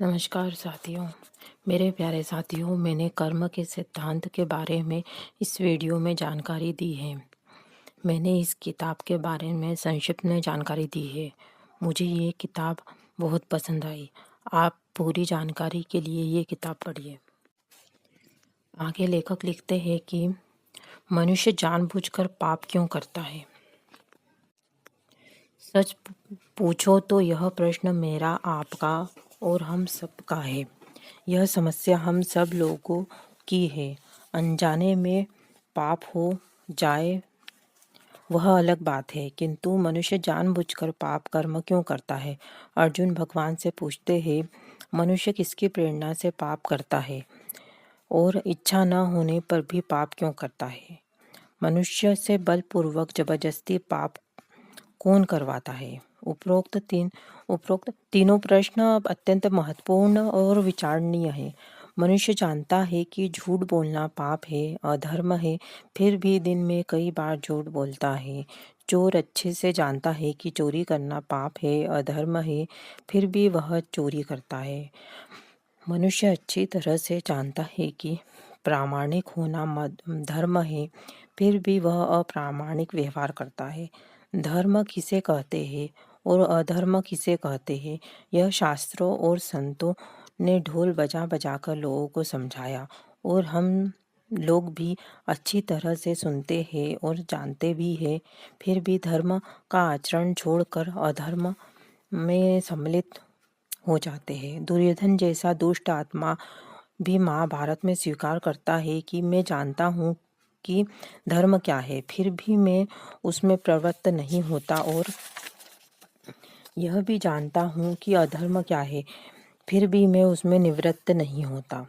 नमस्कार साथियों। मेरे प्यारे साथियों, मैंने कर्म के सिद्धांत के बारे में इस वीडियो में जानकारी दी है। मैंने इस किताब के बारे में संक्षिप्त में जानकारी दी है। मुझे ये किताब बहुत पसंद आई। आप पूरी जानकारी के लिए ये किताब पढ़िए। आगे लेखक लिखते हैं कि मनुष्य जानबूझकर पाप क्यों करता है। सच पूछो तो यह प्रश्न मेरा, आपका और हम सब का है। यह समस्या हम सब लोगों की है। अनजाने में पाप हो जाए वह अलग बात है, किंतु मनुष्य जानबूझकर पाप कर्म क्यों करता है। अर्जुन भगवान से पूछते हैं, मनुष्य किसकी प्रेरणा से पाप करता है और इच्छा न होने पर भी पाप क्यों करता है। मनुष्य से बलपूर्वक जबरदस्ती पाप कौन करवाता है। उपरोक्त तीनों प्रश्न अत्यंत महत्वपूर्ण और विचारणीय है। मनुष्य जानता है कि झूठ बोलना पाप है, अधर्म है, फिर भी दिन में कई बार झूठ बोलता है। चोर अच्छे से जानता है कि चोरी करना पाप है, अधर्म है, फिर भी वह चोरी करता है। मनुष्य अच्छी तरह से जानता है कि प्रामाणिक होना धर्म है, फिर भी वह अप्रामाणिक व्यवहार करता है। धर्म किसे कहते हैं और अधर्म किसे कहते हैं, यह शास्त्रों और संतों ने ढोल बजा बजा कर लोगों को समझाया, और हम लोग भी अच्छी तरह से सुनते हैं और जानते भी हैं। फिर भी धर्म का आचरण छोड़कर अधर्म में सम्मिलित हो जाते हैं। दुर्योधन जैसा दुष्ट आत्मा भी महाभारत में स्वीकार करता है कि मैं जानता हूँ कि धर्म क्या है, फिर भी मैं उसमें प्रवृत्त नहीं होता, और यह भी जानता हूँ कि अधर्म क्या है, फिर भी मैं उसमें निवृत्त नहीं होता।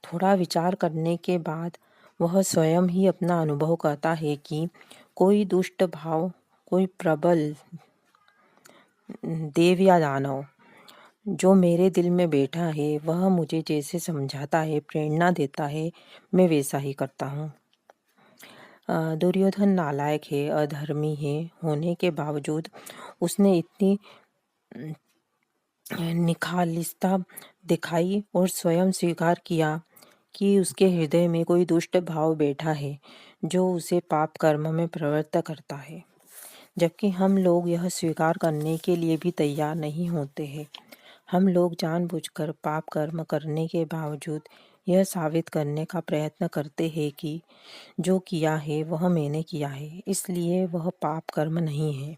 थोड़ा विचार करने के बाद वह स्वयं ही अपना अनुभव करता है कि कोई दुष्ट भाव, कोई प्रबल देव या दानव जो मेरे दिल में बैठा है, वह मुझे जैसे समझाता है, प्रेरणा देता है, मैं वैसा ही करता हूँ। दुर्योधन नालायक है, अधर्मी है होने के बावजूद उसने इतनी निखालिसता दिखाई और स्वयं स्वीकार किया कि उसके हृदय में कोई दुष्ट भाव बैठा है जो उसे पाप कर्म में प्रवृत्त करता है। जबकि हम लोग यह स्वीकार करने के लिए भी तैयार नहीं होते हैं। हम लोग जानबूझकर पाप कर्म करने के बावजूद यह साबित करने का प्रयत्न करते हैं कि जो किया है वह मैंने किया है, इसलिए वह पाप कर्म नहीं है।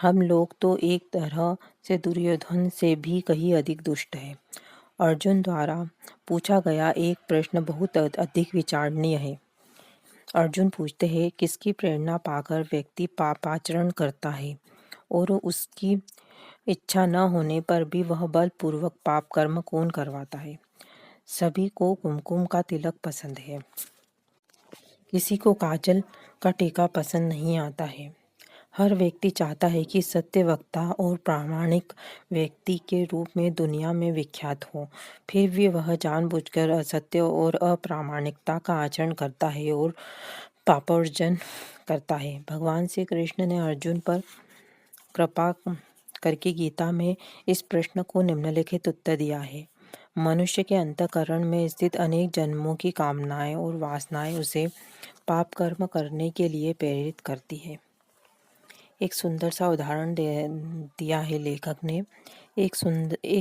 हम लोग तो एक तरह से दुर्योधन से भी कहीं अधिक दुष्ट है। अर्जुन द्वारा पूछा गया एक प्रश्न बहुत अधिक विचारणीय है। अर्जुन पूछते हैं, किसकी प्रेरणा पाकर व्यक्ति पापाचरण करता है और उसकी इच्छा न होने पर भी वह बलपूर्वक पाप कर्म कौन करवाता है। सभी को कुमकुम का तिलक पसंद है, किसी को काजल का टीका पसंद नहीं आता है। हर व्यक्ति चाहता है कि सत्य वक्ता और प्रामाणिक व्यक्ति के रूप में दुनिया में विख्यात हो, फिर भी वह जानबूझकर असत्य और अप्रामाणिकता का आचरण करता है और पापार्जन करता है। भगवान श्री कृष्ण ने अर्जुन पर कृपा करके गीता में इस प्रश्न को निम्नलिखित उत्तर दिया है। मनुष्य के अंतःकरण में स्थित अनेक जन्मों की कामनाएं और वासनाएं उसे पाप कर्म करने के लिए प्रेरित करती है। एक सुंदर सा उदाहरण दिया है लेखक ने। एक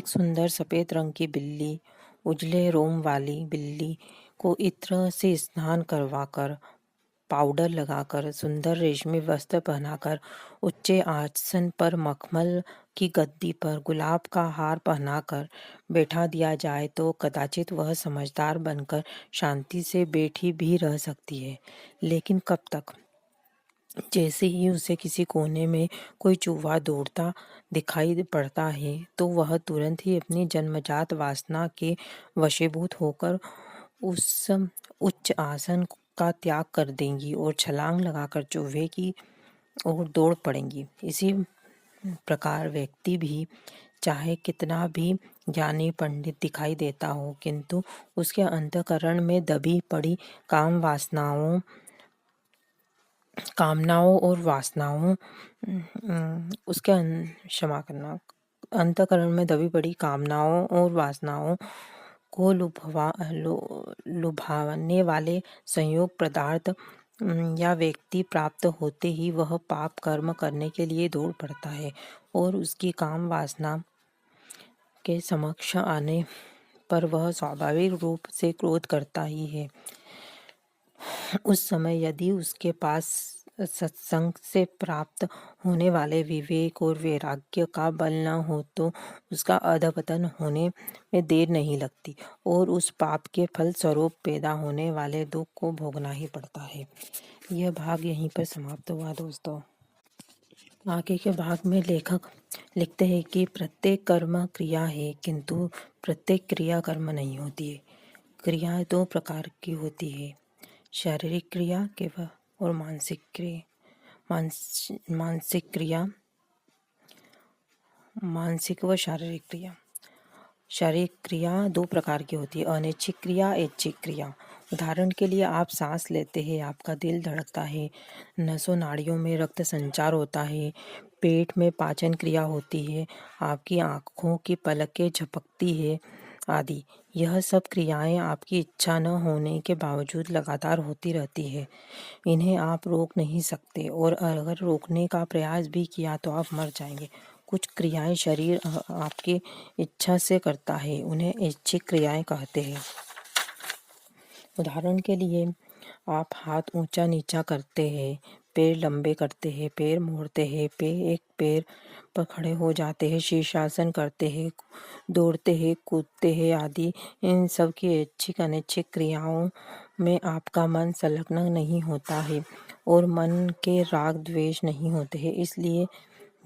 सुंदर सफ़ेद रंग की बिल्ली, उजले रोम वाली बिल्ली को इत्र से स्नान करवाकर, पाउडर लगाकर, सुंदर रेशमी वस्त्र पहनाकर, ऊंचे आसन पर मखमल की गद्दी पर गुलाब का हार पहनाकर बैठा दिया जाए तो कदाचित वह समझदार बनकर शांति से बैठी भी रह सकती है। लेकिन कब तक? जैसे ही उसे किसी कोने में कोई चूहा दौड़ता दिखाई पड़ता है तो वह तुरंत ही अपनी जन्मजात वासना के वशीभूत होकर उस उच्च आसन का त्याग कर देंगी और छलांग लगाकर चूहे की ओर दौड़ पड़ेंगी। इसी प्रकार व्यक्ति भी चाहे कितना भी ज्ञानी पंडित दिखाई देता हो, किंतु उसके अंतःकरण में दबी पड़ी कामनाओं और वासनाओं क्षमा करना अंतःकरण में दबी पड़ी कामनाओं और वासनाओं को लुभाने वाले संयोग पदार्थ या व्यक्ति प्राप्त होते ही वह पाप कर्म करने के लिए दौड़ पड़ता है और उसकी काम वासना के समक्ष आने पर वह स्वाभाविक रूप से क्रोध करता ही है। उस समय यदि उसके पास सत्संग से प्राप्त होने वाले विवेक और वैराग्य का बल न हो तो उसका अधपतन होने में देर नहीं लगती और उस पाप के फल स्वरूप पैदा होने वाले दुख को भोगना ही पड़ता है। यह भाग यहीं पर समाप्त हुआ दोस्तों। आगे के भाग में लेखक लिखते हैं कि प्रत्येक कर्म क्रिया है, किंतु प्रत्येक क्रिया कर्म नहीं होती है। क्रियाएं दो प्रकार की होती है, शारीरिक क्रिया केवल और मानसिक क्रिया। मानसिक व शारीरिक क्रिया। शारीरिक क्रिया दो प्रकार की होती है, अनैच्छिक क्रिया, ऐच्छिक क्रिया। उदाहरण के लिए आप सांस लेते हैं, आपका दिल धड़कता है, नसों नाड़ियों में रक्त संचार होता है, पेट में पाचन क्रिया होती है, आपकी आँखों की पलकें झपकती है आदि। यह सब क्रियाएं आपकी इच्छा न होने के बावजूद लगातार होती रहती है। इन्हें आप रोक नहीं सकते और अगर रोकने का प्रयास भी किया तो आप मर जाएंगे। कुछ क्रियाएं शरीर आपकी इच्छा से करता है, उन्हें ऐच्छिक क्रियाएं कहते हैं। उदाहरण के लिए आप हाथ ऊंचा नीचा करते हैं, पैर लंबे करते हैं, पैर मोड़ते हैं, एक पैर पर खड़े हो जाते हैं, शीर्षासन करते हैं, दौड़ते हैं, कूदते हैं आदि। इन सब की ऐच्छिक अनैच्छिक क्रियाओं में आपका मन संलग्न नहीं होता है और मन के राग द्वेष नहीं होते हैं, इसलिए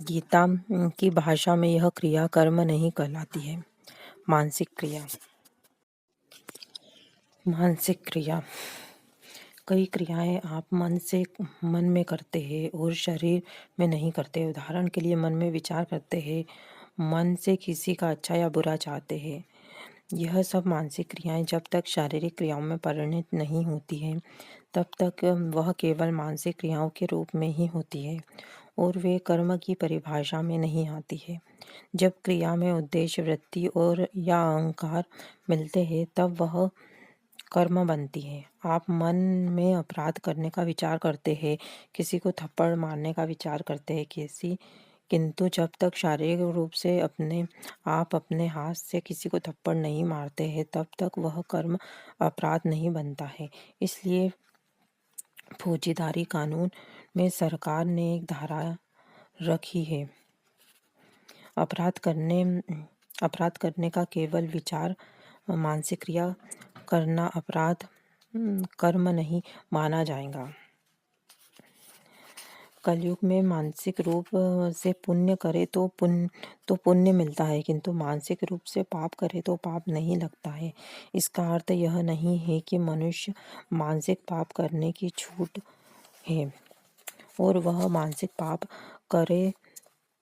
गीता की भाषा में यह क्रिया कर्म नहीं कहलाती है। मानसिक क्रिया। मानसिक क्रिया कई क्रियाएं आप मन में करते हैं और शरीर में नहीं करते। उदाहरण के लिए मन में विचार करते हैं, मन से किसी का अच्छा या बुरा चाहते हैं। यह सब मानसिक क्रियाएं जब तक शारीरिक क्रियाओं में परिणत नहीं होती हैं तब तक वह केवल मानसिक क्रियाओं के रूप में ही होती है और वे कर्म की परिभाषा में नहीं आती है। जब क्रिया में उद्देश्य, वृत्ति और या अहंकार मिलते हैं तब वह कर्म बनती है। आप मन में अपराध करने का विचार करते हैं, किसी को थप्पड़ मारने का विचार करते हैं, किंतु जब तक शारीरिक रूप से आप अपने हाथ से किसी को थप्पड़ नहीं मारते हैं तब तक वह कर्म अपराध नहीं बनता है। इसलिए फौजदारी कानून में सरकार ने एक धारा रखी है, अपराध करने का केवल विचार मानसिक क्रिया करना अपराध कर्म नहीं माना जाएगा। कलयुग में मानसिक रूप से पुण्य करे तो पुण्य मिलता है, किंतु मानसिक रूप से पाप करे तो पाप नहीं लगता है। इसका अर्थ यह नहीं है कि मनुष्य मानसिक पाप करने की छूट है और वह मानसिक पाप करे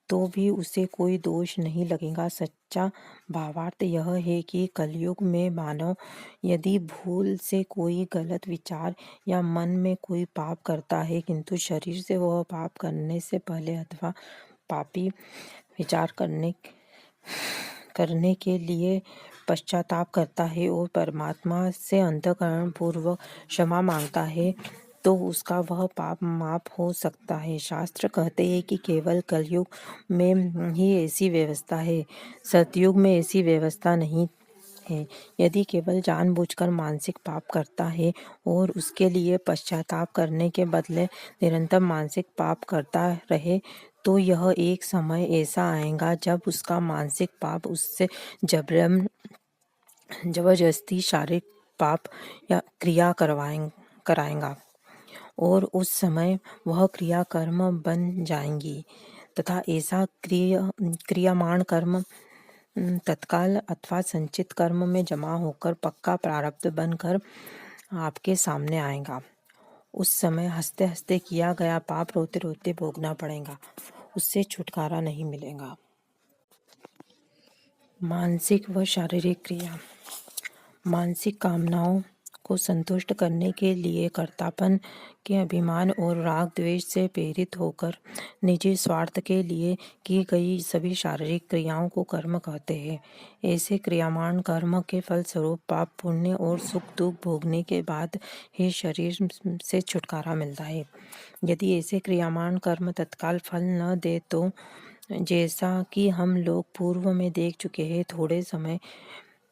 तो भी उसे कोई दोष नहीं लगेगा। सच्चा भावार्थ यह है कि कलयुग में मानव यदि भूल से कोई गलत विचार या मन में कोई पाप करता है, किंतु शरीर से वह पाप करने से पहले अथवा पापी विचार करने के लिए पश्चाताप करता है और परमात्मा से अंतःकरण पूर्वक क्षमा मांगता है तो उसका वह पाप माफ हो सकता है। शास्त्र कहते हैं कि केवल कलयुग में ही ऐसी व्यवस्था है, सतयुग में ऐसी व्यवस्था नहीं है। यदि केवल जानबूझकर मानसिक पाप करता है और उसके लिए पश्चाताप करने के बदले निरंतर मानसिक पाप करता रहे तो यह एक समय ऐसा आएगा जब उसका मानसिक पाप उससे जबरदस्ती शारीरिक पाप या क्रिया कराएगा और उस समय वह क्रिया कर्म बन जाएंगी तथा ऐसा क्रियामाण कर्म तत्काल अथवा संचित कर्म में जमा होकर पक्का प्रारब्ध बनकर आपके सामने आएगा। उस समय हंसते हंसते किया गया पाप रोते रोते भोगना पड़ेगा, उससे छुटकारा नहीं मिलेगा। मानसिक व शारीरिक क्रिया। मानसिक कामनाओं को संतुष्ट करने के लिए कर्तापन के अभिमान और राग द्वेष से प्रेरित होकर निजी स्वार्थ के लिए की गई सभी शारीरिक क्रियाओं को कर्म कहते हैं। ऐसे क्रियामान कर्म के फलस्वरूप पाप पुण्य और सुख दुख भोगने के बाद ही शरीर से छुटकारा मिलता है। यदि ऐसे क्रियामान कर्म तत्काल फल न दे तो जैसा कि हम लोग पूर्व में देख चुके हैं, थोड़े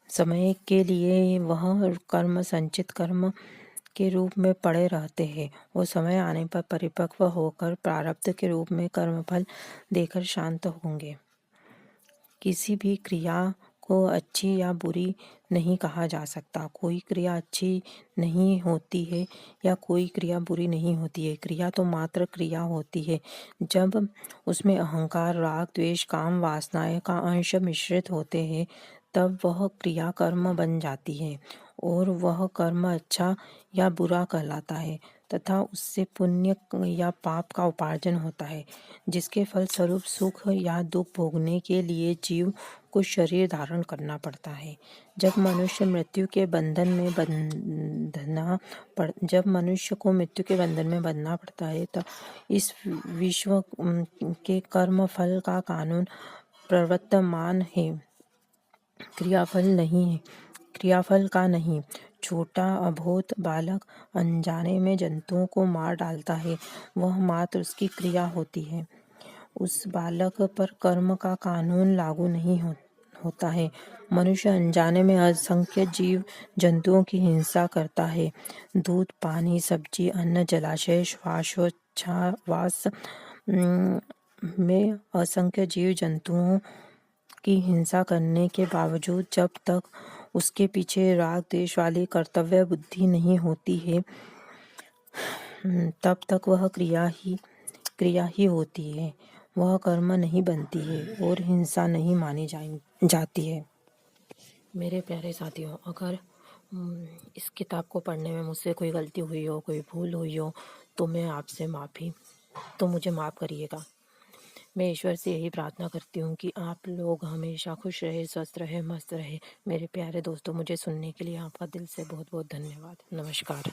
समय के लिए वह कर्म संचित कर्म के रूप में पड़े रहते हैं और समय आने पर परिपक्व होकर प्रारब्ध के रूप में कर्मफल देकर शांत होंगे। किसी भी क्रिया को अच्छी या बुरी नहीं कहा जा सकता। कोई क्रिया अच्छी नहीं होती है या कोई क्रिया बुरी नहीं होती है। क्रिया तो मात्र क्रिया होती है। जब उसमें अहंकार, राग, द्वेष, काम, वासनाएं का अंश मिश्रित होते हैं, तब वह क्रिया कर्म बन जाती है और वह कर्म अच्छा या बुरा कहलाता है तथा उससे पुण्य या पाप का उपार्जन होता है, जिसके फलस्वरूप सुख या दुख भोगने के लिए जीव को शरीर धारण करना पड़ता है। जब मनुष्य को मृत्यु के बंधन में बंधना पड़ता है, तब इस विश्व के कर्म फल का कानून प्रवर्तमान है, क्रियाफल का नहीं। छोटा अबोध बालक अनजाने में जंतुओं को मार डालता है, वह मात्र उसकी क्रिया होती है। उस बालक पर कर्म का कानून लागू नहीं होता है। मनुष्य अनजाने में असंख्य जीव जंतुओं की हिंसा करता है। दूध, पानी, सब्जी, अन्न, जलाशय, श्वासोच्छ्वास में असंख्य जीव जंतुओं की हिंसा करने के बावजूद जब तक उसके पीछे राग द्वेष वाली कर्तव्य बुद्धि नहीं होती है, तब तक वह क्रिया ही होती है। वह कर्म नहीं बनती है और हिंसा नहीं मानी जाती है। मेरे प्यारे साथियों, अगर इस किताब को पढ़ने में मुझसे कोई गलती हुई हो, कोई भूल हुई हो, तो मैं आपसे मुझे माफ़ करिएगा। मैं ईश्वर से यही प्रार्थना करती हूँ कि आप लोग हमेशा खुश रहे, स्वस्थ रहे, मस्त रहे। मेरे प्यारे दोस्तों, मुझे सुनने के लिए आपका दिल से बहुत बहुत धन्यवाद। नमस्कार।